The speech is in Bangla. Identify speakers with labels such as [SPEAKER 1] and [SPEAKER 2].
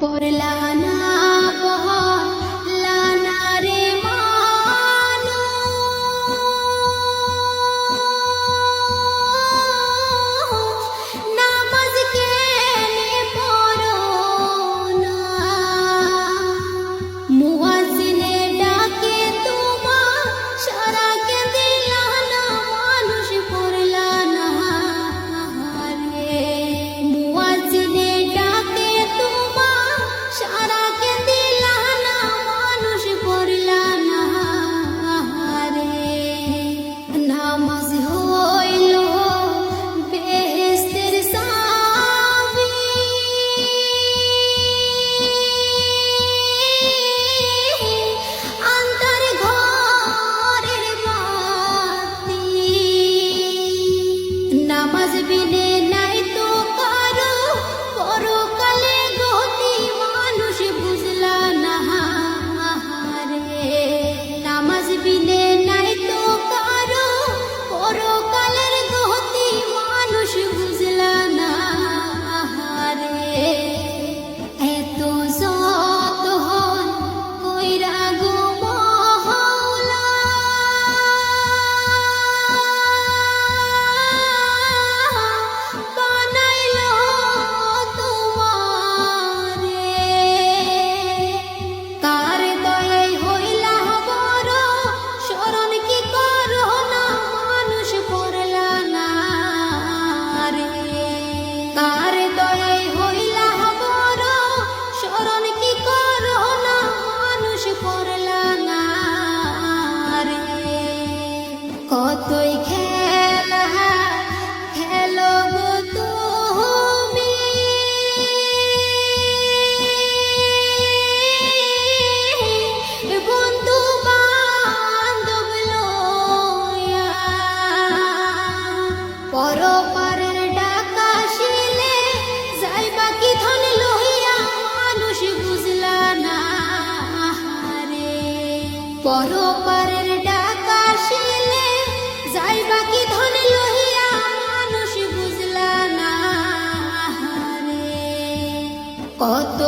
[SPEAKER 1] পড়লা না পড়লা না রে মানু নামাজ কেনে পড়ো না মুয়াজ্জিনে ডাকে তোমার সারা কে দিলা না মানুষ পড়লা না রে মুয়াজ্জিনে ডাকে তোমার সারা কে দিলা না মানুষ পড়লা না রে নামাজ হইল বেহেশতের চাবি আন্ধার ঘরের বাতি নামাজ বিনে নাই তো কারো পরকালে গতি মানুষ বুঝলা না রে নামাজ বিনে নাই তো কারো পরকালের গতি মানুষ বুঝলা না রে এত যত হন কইরা গো মহলা বানাইলো তোমারে কার দয়ায় হইলা বড় শরণ কি করো না মানুষ পড়লা না রে কার দয়ায় হইলা বড় শরণ কি করো না মানুষ পড়লা না রে কতই খেলা খেলো গো তুমি বন্ধু বান্ধব লইয়া পরপারের ডাকা শিলে যাইবা কি ধন লইয়া মানুষ বুঝলা না রে পরপারের ডাকা শিলে যাইবা কি ধন লইয়া মানুষ বুঝলা না রে কত